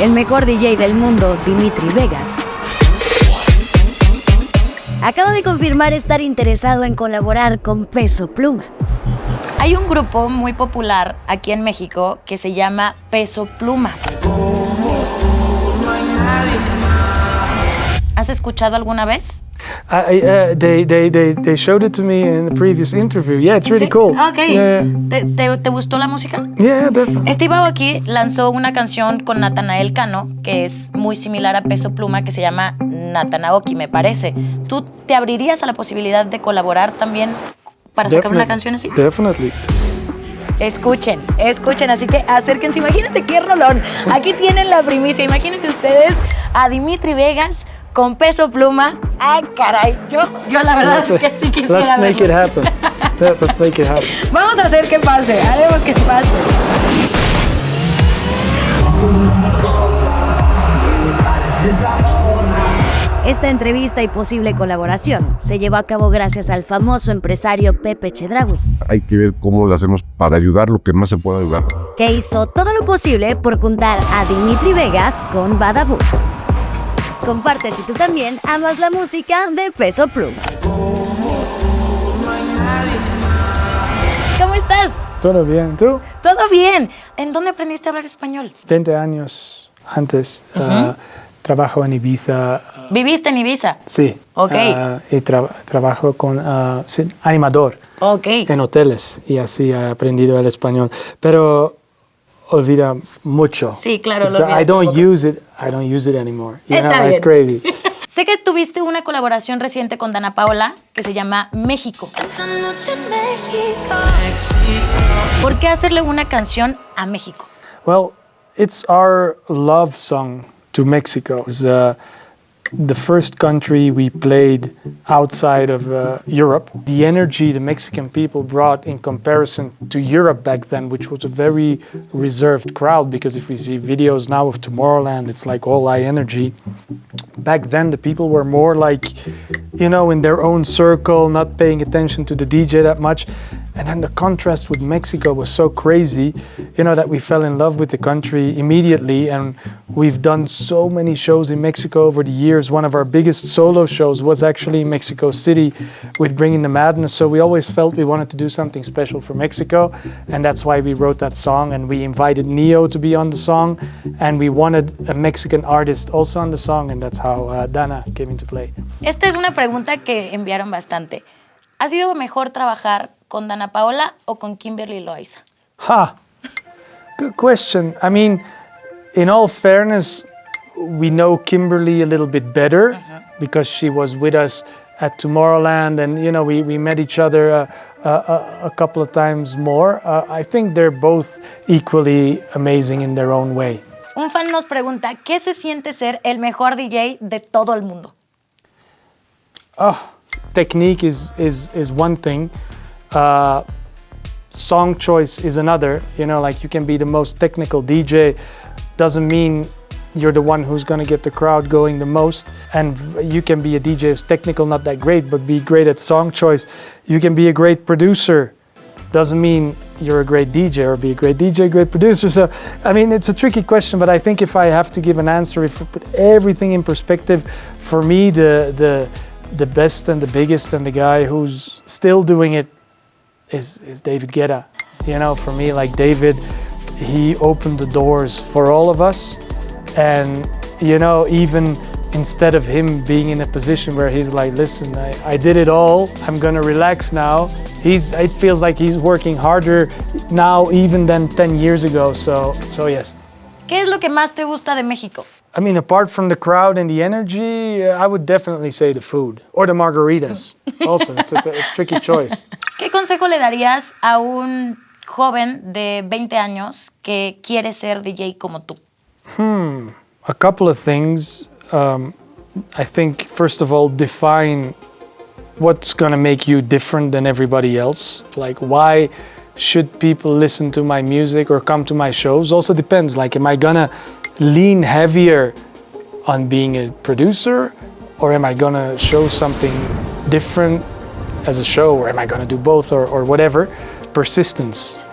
el mejor DJ del mundo, Dimitri Vegas, acaba de confirmar estar interesado en colaborar con Peso Pluma. Hay un grupo muy popular aquí en México que se llama Peso Pluma. ¿Has escuchado alguna vez? They showed it to me in the previous interview. Yeah, it's really ¿Sí? cool. Okay. Yeah. ¿Te gustó la música? Yeah, definitely. Steve Aoki lanzó una canción con Natanael Cano que es muy similar a Peso Pluma, que se llama Natanaoki, me parece. ¿Tú te abrirías a la posibilidad de colaborar también para sacar una canción así? Definitely. Escuchen, así que acérquense, imagínense qué rolón. Aquí tienen la primicia, imagínense ustedes a Dimitri Vegas con Peso Pluma. Ah, caray, yo la verdad es que sí quisiera verlo. Let's make it happen. Let's make it happen. Vamos a hacer que pase, haremos que pase. Esta entrevista y posible colaboración se llevó a cabo gracias al famoso empresario Pepe Chedraui, Hay que ver cómo lo hacemos para ayudar lo que más se pueda ayudar. que hizo todo lo posible por juntar a Dimitri Vegas con Badaboo. Comparte si tú también amas la música de Peso Pluma. ¿Cómo estás? Todo bien. ¿Tú? Todo bien. ¿En dónde aprendiste a hablar español? 20 años antes. Trabajo en Ibiza. ¿Viviste en Ibiza? Sí. Ok. Y trabajo con animador Ok. en hoteles. Y así he aprendido el español. Pero olvida mucho. Sí, claro, lo So olvidas I don't un poco. use it anymore. You Está know, bien. it's crazy. Sé que tuviste una colaboración reciente con Dana Paola que se llama México. Esa noche en México. ¿Por qué hacerle una canción a México? Well, it's our love song to Mexico. It's the first country we played outside of Europe. The energy the Mexican people brought in comparison to Europe back then, which was a very reserved crowd, because if we see videos now of Tomorrowland, it's like all high energy. Back then, the people were more like, you know, in their own circle, not paying attention to the DJ that much. And then the contrast with Mexico was so crazy, you know, that we fell in love with the country immediately. And we've done so many shows in Mexico over the years. One of our biggest solo shows was actually in Mexico City with Bringing the Madness. So we always felt we wanted to do something special for Mexico. And that's why we wrote that song. And we invited Neo to be on the song. And we wanted a Mexican artist also on the song. And that's how Dana came into play. Esta es una pregunta que enviaron bastante. ¿Ha sido mejor trabajar con Dana Paola o con Kimberly Loaiza? Good question. I mean, in all fairness, we know Kimberly a little bit better because she was with us at Tomorrowland, and you know, we met each other a couple of times more. I think they're both equally amazing in their own way. Un fan nos pregunta, ¿qué se siente ser el mejor DJ de todo el mundo? Technique is one thing. Song choice is another. You know, like you can be the most technical DJ, doesn't mean you're the one who's gonna get the crowd going the most. And you can be a DJ who's technical, not that great, but be great at song choice. You can be a great producer, doesn't mean you're a great DJ, or be a great DJ, great producer. So, I mean, it's a tricky question, but I think if I have to give an answer, if I put everything in perspective, for me, the best and the biggest and the guy who's still doing it is David Guetta. You know, for me, like David, he opened the doors for all of us. And, you know, even instead of him being in a position where he's like, listen, I did it all, I'm gonna relax now. It feels like he's working harder now even than 10 years ago, so yes. ¿Qué es lo que más te gusta de México? I mean, apart from the crowd and the energy, I would definitely say the food. Or the margaritas. Also, it's a tricky choice. ¿Qué consejo le darías a un joven de 20 años que quiere ser DJ como tú? A couple of things. I think, first of all, define what's gonna make you different than everybody else. Like, why should people listen to my music or come to my shows? Also depends, like, am I gonna lean heavier on being a producer, or am I gonna show something different as a show, or am I gonna do both, or whatever? Persistence.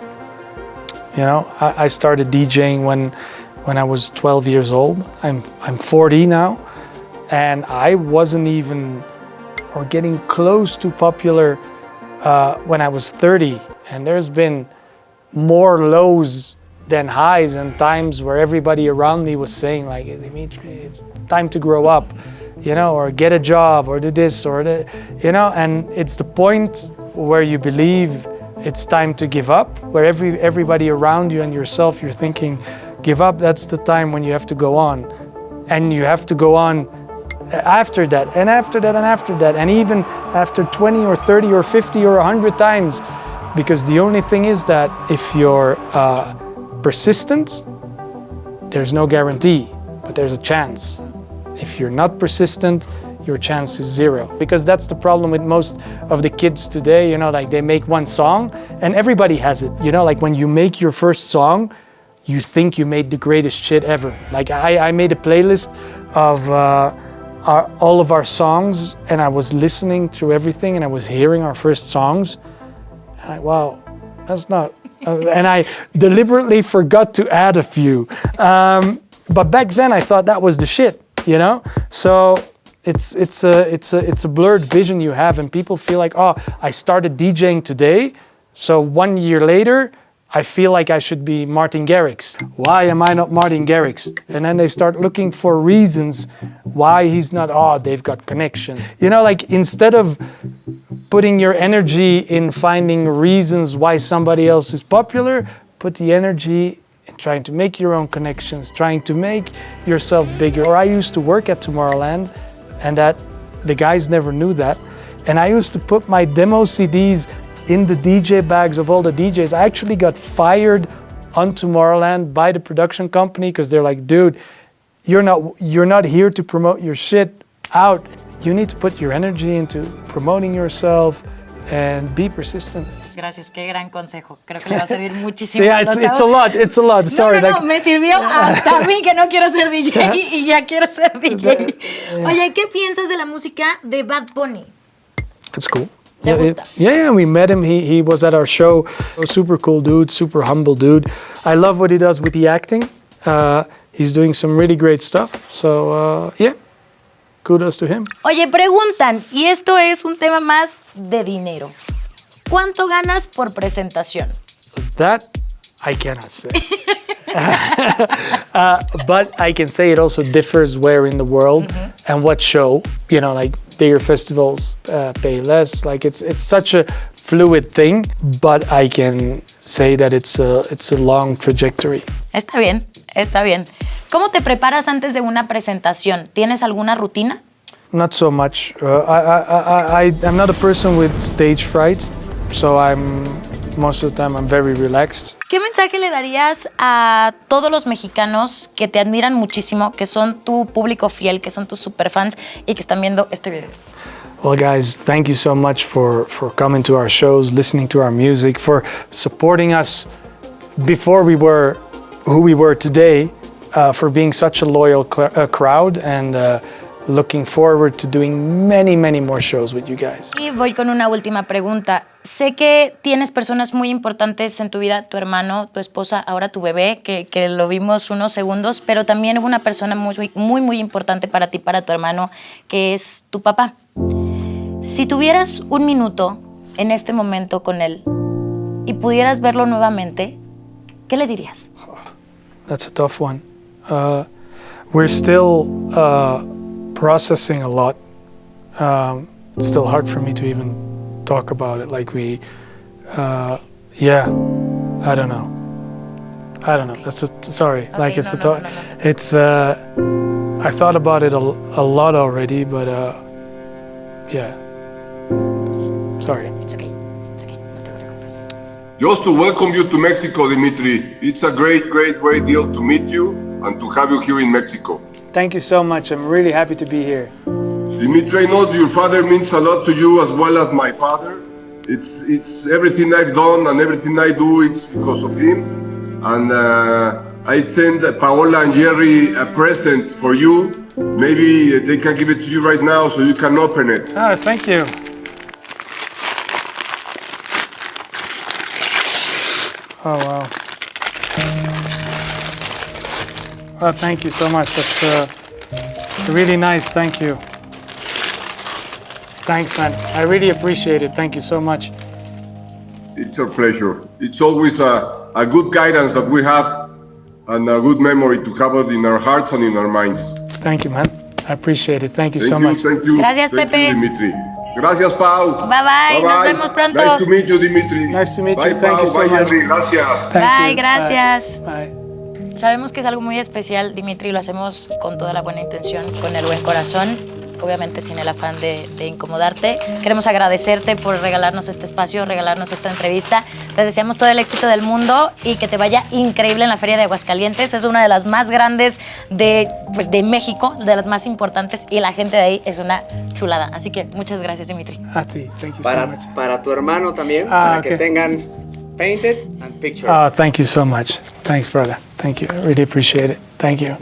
You know, I started DJing when I was 12 years old. I'm 40 now, and I wasn't even or getting close to popular when I was 30. And there's been more lows than highs, and times where everybody around me was saying like, hey, Dimitri, it's time to grow up, you know, or get a job, or do this, or that, you know. And it's the point where you believe it's time to give up, where everybody around you and yourself, you're thinking, give up. That's the time when you have to go on. And you have to go on after that, and after that, and after that, and even after 20 or 30 or 50 or 100 times. Because the only thing is that if you're persistent, there's no guarantee, but there's a chance. If you're not persistent, your chance is zero. Because that's the problem with most of the kids today, you know, like they make one song and everybody has it. You know, like when you make your first song, you think you made the greatest shit ever. Like I made a playlist of all of our songs, and I was listening through everything, and I was hearing our first songs. And wow, that's not... and I deliberately forgot to add a few. But back then I thought that was the shit, you know? So it's a blurred vision you have, and people feel like, oh, I started DJing today, so 1 year later, I feel like I should be Martin Garrix. Why am I not Martin Garrix? And then they start looking for reasons why he's not. Oh, they've got connection. You know, like instead of putting your energy in finding reasons why somebody else is popular, put the energy in trying to make your own connections, trying to make yourself bigger. Or I used to work at Tomorrowland, and that the guys never knew that. And I used to put my demo CDs in the DJ bags of all the DJs. I actually got fired on Tomorrowland by the production company because they're like, dude, you're not here to promote your shit out. You need to put your energy into promoting yourself and be persistent. Gracias, qué gran consejo. Creo que le va a servir muchísimo. Yeah, it's a lot. Sorry. No, me sirvió hasta a mí que no quiero ser DJ y ya quiero ser DJ. Oye, ¿qué piensas de la música de Bad Bunny? It's cool. ¿Te gusta? Yeah, we met him. He was at our show. A super cool dude, super humble dude. I love what he does with the acting. He's doing some really great stuff. So, yeah, kudos to him. Oye, preguntan, y esto es un tema más de dinero. ¿Cuánto ganas por presentación? That I cannot say. But I can say it also differs where in the world and what show. You know, like bigger festivals pay less. Like it's such a fluid thing, but I can say that it's a long trajectory. Está bien, está bien. ¿Cómo te preparas antes de una presentación? ¿Tienes alguna rutina? Not so much. I'm not a person with stage fright, so most of the time I'm very relaxed. ¿Qué mensaje le darías a todos los mexicanos que te admiran muchísimo, que son tu público fiel, que son tus superfans y que están viendo este video? Well, guys, thank you so much for coming to our shows, listening to our music, for supporting us before we were who we were today, for being such a loyal crowd, and looking forward to doing many, many more shows with you guys. Y voy con una última pregunta. Sé que tienes personas muy importantes en tu vida, tu hermano, tu esposa, ahora tu bebé, que lo vimos unos segundos, pero también hubo una persona muy importante para ti, para tu hermano, que es tu papá. Si tuvieras un minuto en este momento con él y pudieras verlo nuevamente, ¿qué le dirías? That's a tough one. We're still processing a lot. It's still hard for me to even talk about it. Like yeah, I don't know. That's sorry. Okay, like it's no. It's I thought about it a lot already, but yeah. Sorry. It's okay. It's okay. No te preocupes. Just to welcome you to Mexico, Dimitri. It's a great deal to meet you and to have you here in Mexico. Thank you so much. I'm really happy to be here. Dimitri, I know your father means a lot to you as well as my father. It's everything I've done and everything I do, it's because of him. And I send Paola and Jerry a present for you. Maybe they can give it to you right now so you can open it. Oh, thank you. Oh, wow. Thank you so much. That's really nice. Thank you. Thanks, man. I really appreciate it. Thank you so much. It's a pleasure. It's always a good guidance that we have and a good memory to have it in our hearts and in our minds. Thank you, man. I appreciate it. Thank you so much. Thank you. Gracias, Thank Pepe. you, Dimitri. Gracias, Pau. Bye, bye. Nos vemos pronto. Nice to meet you, Dimitri. Nice to meet bye, you. Thank Pau. you so bye, much. Jerry. Gracias. Thank Bye, you. gracias. Bye. Sabemos que es algo muy especial, Dimitri, lo hacemos con toda la buena intención, con el buen corazón, obviamente sin el afán de incomodarte. Queremos agradecerte por regalarnos este espacio, regalarnos esta entrevista. Te deseamos todo el éxito del mundo y que te vaya increíble en la Feria de Aguascalientes. Es una de las más grandes de México, de las más importantes, y la gente de ahí es una chulada. Así que muchas gracias, Dimitri. A ti. Thank you so much. Para tu hermano también, Ah, para que okay. tengan painted and picture. Oh, thank you so much. Thanks, brother. Thank you. I really appreciate it. Thank you.